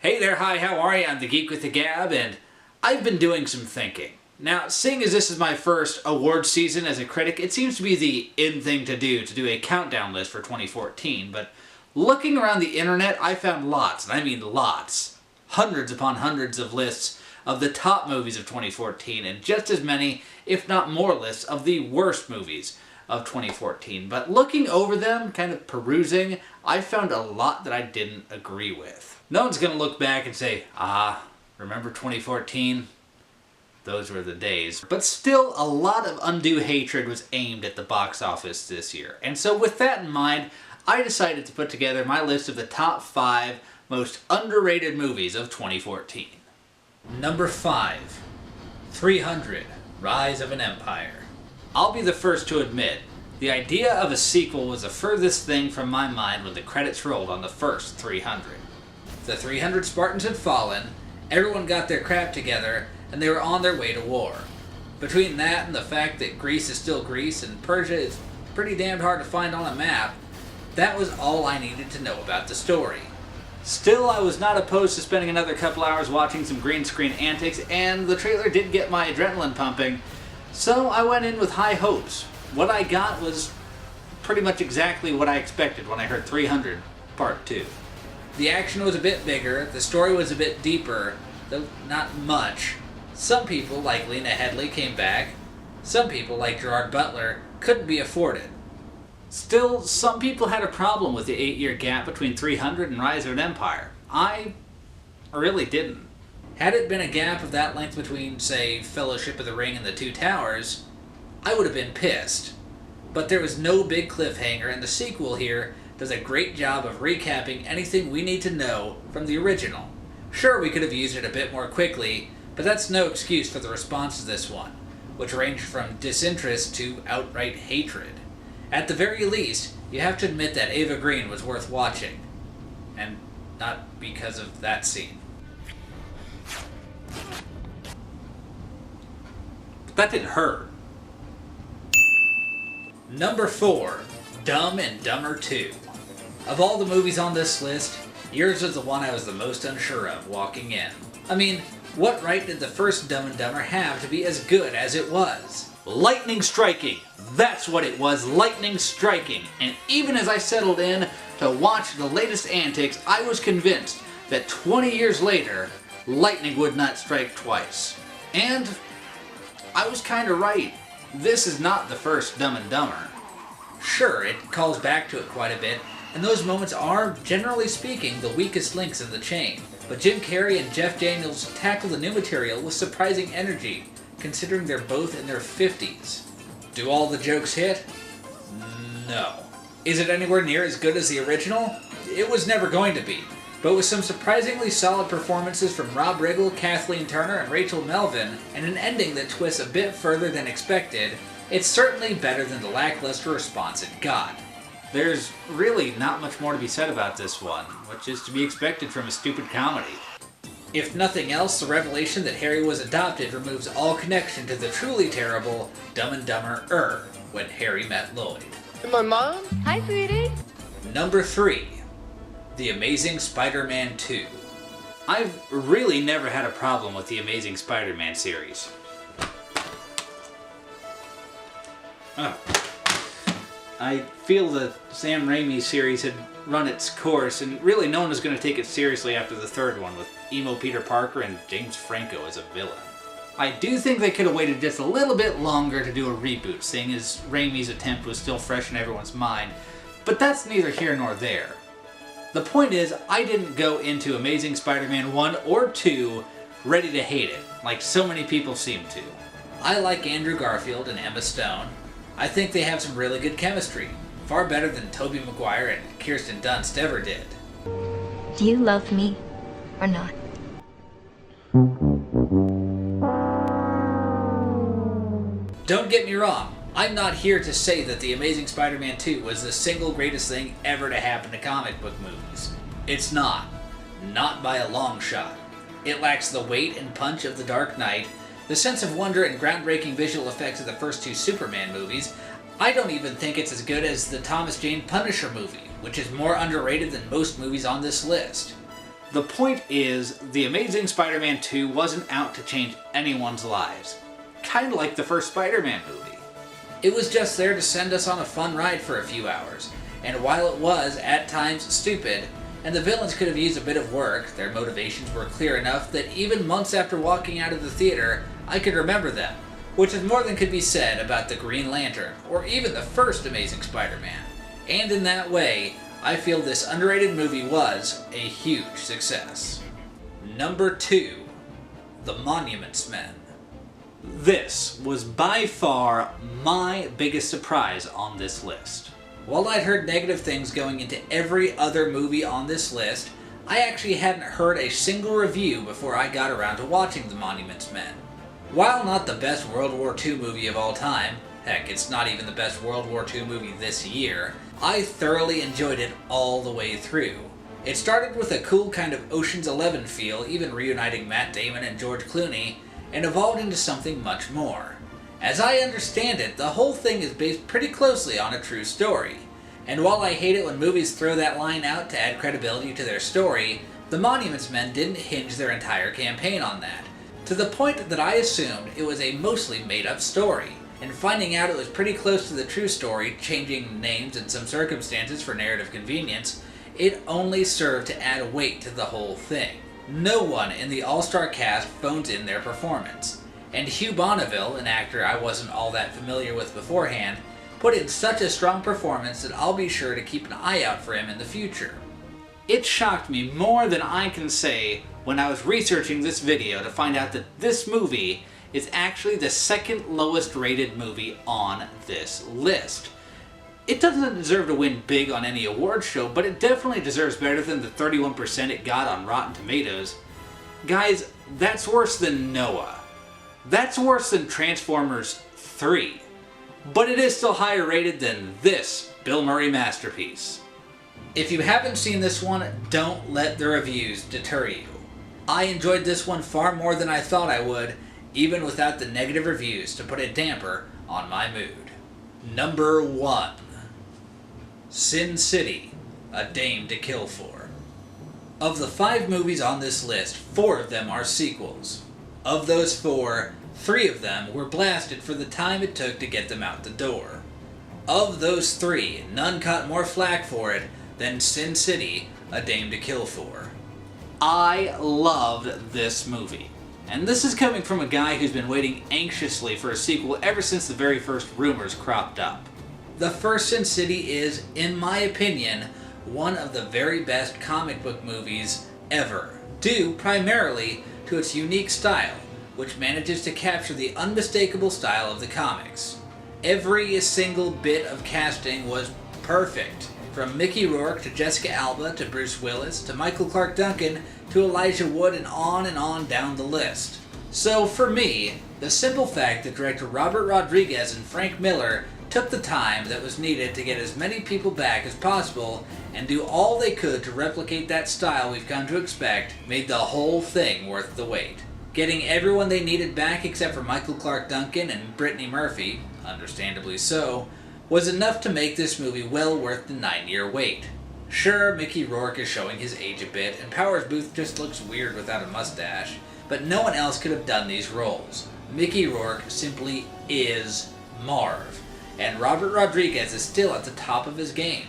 Hey there, hi, how are you? I'm the Geek with the Gab, and I've been doing some thinking. Now, seeing as this is my first award season as a critic, it seems to be the in thing to do a countdown list for 2014, but looking around the internet, I found lots, and I mean lots, hundreds upon hundreds of lists of the top movies of 2014, and just as many, if not more lists, of the worst movies of 2014. But looking over them, kind of perusing, I found a lot that I didn't agree with. No one's going to look back and say, remember 2014? Those were the days. But still, a lot of undue hatred was aimed at the box office this year. And so with that in mind, I decided to put together my list of the top 5 most underrated movies of 2014. Number 5, 300, Rise of an Empire. I'll be the first to admit, the idea of a sequel was the furthest thing from my mind when the credits rolled on the first 300. The 300 Spartans had fallen, everyone got their crap together, and they were on their way to war. Between that and the fact that Greece is still Greece and Persia is pretty damned hard to find on a map, that was all I needed to know about the story. Still, I was not opposed to spending another couple hours watching some green screen antics, and the trailer did get my adrenaline pumping, so I went in with high hopes. What I got was pretty much exactly what I expected when I heard 300 Part 2. The action was a bit bigger, the story was a bit deeper, though not much. Some people, like Lena Headey, came back. Some people, like Gerard Butler, couldn't be afforded. Still, some people had a problem with the 8-year gap between 300 and Rise of an Empire. I really didn't. Had it been a gap of that length between, say, Fellowship of the Ring and The Two Towers, I would have been pissed. But there was no big cliffhanger, and the sequel here does a great job of recapping anything we need to know from the original. Sure, we could have used it a bit more quickly, but that's no excuse for the response to this one, which ranged from disinterest to outright hatred. At the very least, you have to admit that Ava Green was worth watching. And not because of that scene. But that didn't hurt. Number 4, Dumb and Dumber 2. Of all the movies on this list, yours was the one I was the most unsure of walking in. I mean, what right did the first Dumb and Dumber have to be as good as it was? Lightning striking! That's what it was, lightning striking! And even as I settled in to watch the latest antics, I was convinced that 20 years later, lightning would not strike twice. And I was kinda right. This is not the first Dumb and Dumber. Sure, it calls back to it quite a bit, and those moments are, generally speaking, the weakest links in the chain. But Jim Carrey and Jeff Daniels tackle the new material with surprising energy, considering they're both in their 50s. Do all the jokes hit? No. Is it anywhere near as good as the original? It was never going to be. But with some surprisingly solid performances from Rob Riggle, Kathleen Turner, and Rachel Melvin, and an ending that twists a bit further than expected, it's certainly better than the lackluster response it got. There's really not much more to be said about this one, which is to be expected from a stupid comedy. If nothing else, the revelation that Harry was adopted removes all connection to the truly terrible Dumb and Dumber When Harry Met Lloyd. And my mom? Hi, sweetie. Number 3, The Amazing Spider-Man 2. I've really never had a problem with the Amazing Spider-Man series. I feel the Sam Raimi series had run its course, and really no one was going to take it seriously after the third one, with emo Peter Parker and James Franco as a villain. I do think they could have waited just a little bit longer to do a reboot, seeing as Raimi's attempt was still fresh in everyone's mind, but that's neither here nor there. The point is, I didn't go into Amazing Spider-Man 1 or 2 ready to hate it, like so many people seem to. I like Andrew Garfield and Emma Stone. I think they have some really good chemistry, far better than Tobey Maguire and Kirsten Dunst ever did. Do you love me or not? Don't get me wrong, I'm not here to say that The Amazing Spider-Man 2 was the single greatest thing ever to happen to comic book movies. It's not. Not by a long shot. It lacks the weight and punch of The Dark Knight, the sense of wonder and groundbreaking visual effects of the first 2 Superman movies. I don't even think it's as good as the Thomas Jane Punisher movie, which is more underrated than most movies on this list. The point is, The Amazing Spider-Man 2 wasn't out to change anyone's lives. Kinda like the first Spider-Man movie. It was just there to send us on a fun ride for a few hours, and while it was, at times, stupid, and the villains could have used a bit of work, their motivations were clear enough that even months after walking out of the theater, I could remember them, which is more than could be said about the Green Lantern, or even the first Amazing Spider-Man. And in that way, I feel this underrated movie was a huge success. Number 2, The Monuments Men. This was by far my biggest surprise on this list. While I'd heard negative things going into every other movie on this list, I actually hadn't heard a single review before I got around to watching The Monuments Men. While not the best World War II movie of all time, heck, it's not even the best World War II movie this year, I thoroughly enjoyed it all the way through. It started with a cool kind of Ocean's 11 feel, even reuniting Matt Damon and George Clooney, and evolved into something much more. As I understand it, the whole thing is based pretty closely on a true story. And while I hate it when movies throw that line out to add credibility to their story, The Monuments Men didn't hinge their entire campaign on that, to the point that I assumed it was a mostly made-up story. And finding out it was pretty close to the true story, changing names and some circumstances for narrative convenience, it only served to add weight to the whole thing. No one in the all-star cast phones in their performance, and Hugh Bonneville, an actor I wasn't all that familiar with beforehand, put in such a strong performance that I'll be sure to keep an eye out for him in the future. It shocked me more than I can say when I was researching this video to find out that this movie is actually the second lowest rated movie on this list. It doesn't deserve to win big on any award show, but it definitely deserves better than the 31% it got on Rotten Tomatoes. Guys, that's worse than Noah. That's worse than Transformers 3. But it is still higher rated than this Bill Murray masterpiece. If you haven't seen this one, don't let the reviews deter you. I enjoyed this one far more than I thought I would, even without the negative reviews to put a damper on my mood. Number 1. Sin City, A Dame to Kill For. Of the 5 movies on this list, 4 of them are sequels. Of those 4, 3 of them were blasted for the time it took to get them out the door. Of those 3, none caught more flack for it than Sin City, A Dame to Kill For. I loved this movie. And this is coming from a guy who's been waiting anxiously for a sequel ever since the very first rumors cropped up. The first Sin City is, in my opinion, one of the very best comic book movies ever, due primarily to its unique style, which manages to capture the unmistakable style of the comics. Every single bit of casting was perfect, from Mickey Rourke to Jessica Alba to Bruce Willis to Michael Clarke Duncan to Elijah Wood and on down the list. So for me, the simple fact that director Robert Rodriguez and Frank Miller took the time that was needed to get as many people back as possible and do all they could to replicate that style we've come to expect made the whole thing worth the wait. Getting everyone they needed back except for Michael Clarke Duncan and Brittany Murphy, understandably so, was enough to make this movie well worth the 9-year wait. Sure, Mickey Rourke is showing his age a bit, and Powers Booth just looks weird without a mustache, but no one else could have done these roles. Mickey Rourke simply is Marv, and Robert Rodriguez is still at the top of his game,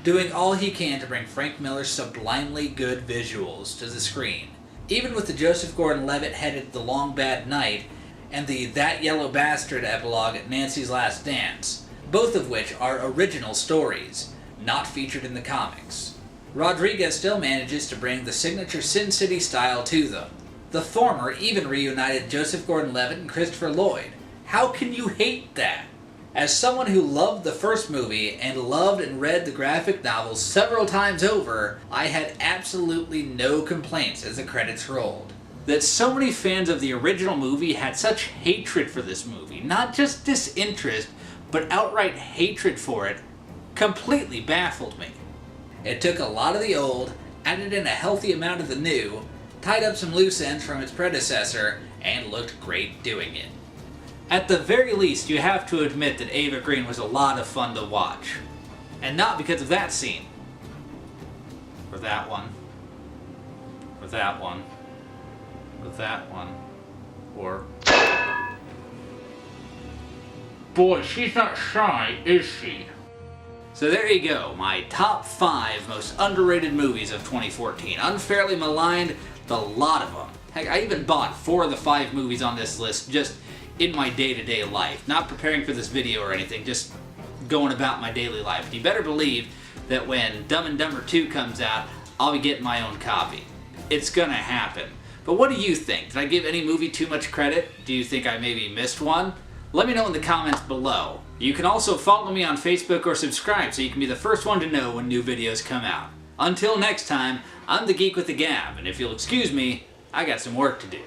doing all he can to bring Frank Miller's sublimely good visuals to the screen. Even with the Joseph Gordon-Levitt headed The Long Bad Night and the That Yellow Bastard epilogue Nancy's Last Dance, both of which are original stories, not featured in the comics. Rodriguez still manages to bring the signature Sin City style to them. The former even reunited Joseph Gordon-Levitt and Christopher Lloyd. How can you hate that? As someone who loved the first movie and loved and read the graphic novels several times over, I had absolutely no complaints as the credits rolled. That so many fans of the original movie had such hatred for this movie, not just disinterest, but outright hatred for it, completely baffled me. It took a lot of the old, added in a healthy amount of the new, tied up some loose ends from its predecessor, and looked great doing it. At the very least, you have to admit that Ava Green was a lot of fun to watch. And not because of that scene. Or that one. Or that one. Or that one. Or... Boy, she's not shy, is she? So there you go, my top 5 most underrated movies of 2014. Unfairly maligned, the lot of them. Heck, I even bought 4 of the 5 movies on this list just in my day-to-day life. Not preparing for this video or anything, just going about my daily life. You better believe that when Dumb and Dumber 2 comes out, I'll be getting my own copy. It's gonna happen. But what do you think? Did I give any movie too much credit? Do you think I maybe missed one? Let me know in the comments below. You can also follow me on Facebook or subscribe so you can be the first one to know when new videos come out. Until next time, I'm the Geek with the Gab, and if you'll excuse me, I got some work to do.